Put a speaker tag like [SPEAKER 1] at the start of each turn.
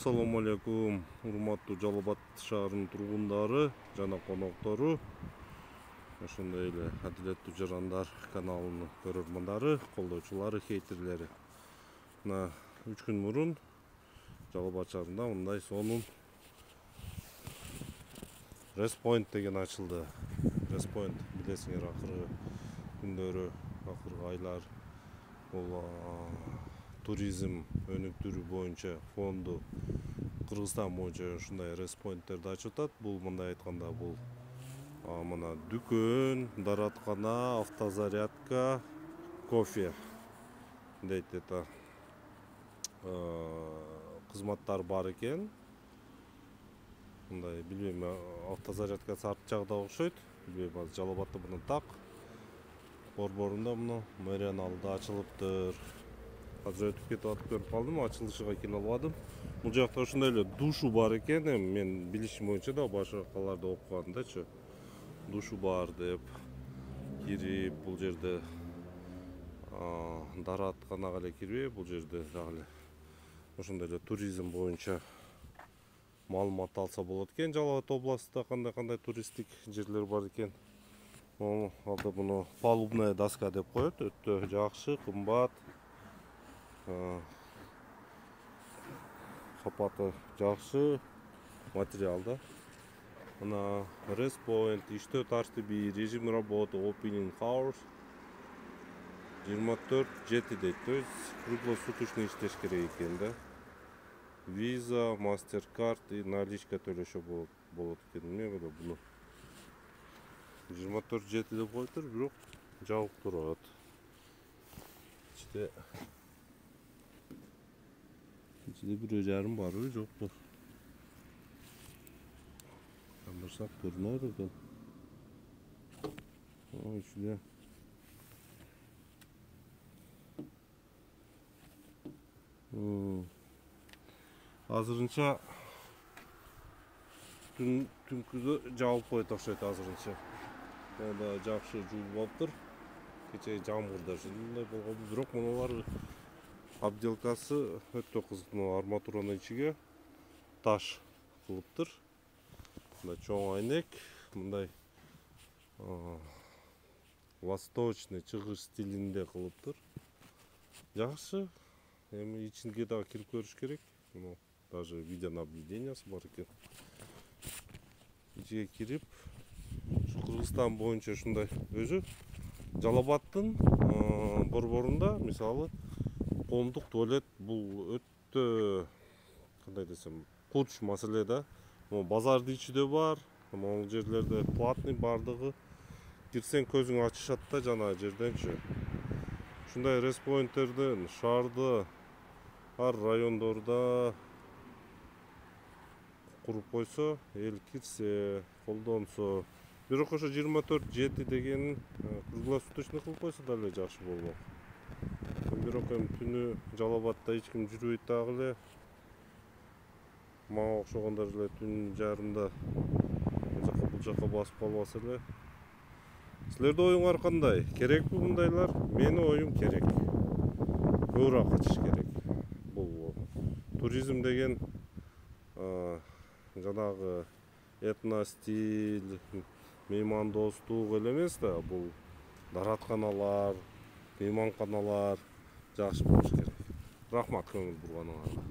[SPEAKER 1] Assalamu alaikum, урматтуу Жалал Абад шаарынын тургундары жана коноктору. Ошондой эле адилеттүү жарандар каналынын көрөрмандары, колдоочулары, хейтерлери. Мына 3 күн мурун Жалал Абад шаарында мындай сонун Респойнт деген ачылды. Респойнт билесиңер, акыркы күндөрү, акыркы айлар бул туризм өнүктүрүү боюнча фонду Кыргызстан боюнча ушундай респойнттерди ачып атат. Бул мындай айтканда бул мына дүкөн, дараткана, автозарядка, кофе дейт это кызматтар бар экен. Мындай билбейм, автозарядка сарп жагда окшойт. Билбейм, азыр Жалал Абадта мына так борборунда мына мэриянын алдыда ачылыптыр. Азыр өтүп кетип атып көрүп калдым, ачылышыга келе албадым. Бул жакта ушундай эле душу бар экен. Мен билишим боюнча да башкаларда окугандачы, душу бар деп кирип, бул жерде даратканага эле кирбей, бул жерде дагы эле ошондой эле туризм боюнча маалымат алса болот экен. Жалал Абад областында кандай туристтик жерлер бар экен. Алда буну палубная доска деп коет, өтө жакшы, кымбат. Сапаты жакшы материал да. Мына Респойнт, иштөө тартиби, режим работы, opening hours 24/7 дейт. То есть круглосуточно иштеш керек экен да. Виза, MasterCard и наличка төлөшө болот экен. Эмне болот буну 24/7 деп коюптур, бирок жабык турат. İşte bir жарым барбы, жокпу? Камдырсак көрүнөр экен. Ичинде азырынча түнкүгө жаап коет окшойт азырынча. Да жакшы жууп алыптыр. Кечээ жамгырда ушундай болгон, бирок мунулар обделкасы өтө кызык. Арматуранын ичиге таш кылыптыр. Мындай чоң айнек, мындай восточный, чыгыш стилинде кылыптыр. Жакшы. Эми ичиге дагы кирип көрүш керек. Даже видеонаблюдениясы бар экен. Ичиге кирип, Кыргызстан боюнча ушундай өзү Жалал Абадтын борборунда, мисалы, коомдук туалет бул өтө, кандай десем, курч маселе да. Базарды ичиде бар, могул жерлерде платный бардыгы. Кирсең көзүң ачышат да жана жерденчи. Ушундай респойнттерден шаарда, ар райондордо куруп койсо, эл кирсе, колдонсо, бирок ошо 24/7 деген круглосуточный кылып койсо деле жакшы болмок. Бирок эми түнү Жалал Абадта эч ким жүрбөйт дагы эле. Мага окшогондор эле түн жарымда бул жака басып калбаса эле. Силердин оюңар кандай? Керекпи мындайлар? Менин оюм керек. Көбүрөөк ачыш керек. Бул туризм деген жанагы этностиль, меймандостук эле эмес да, бул даратканалар, мейманканалар жакшы болуш керек. Рахмат көңүл бурганыңарга.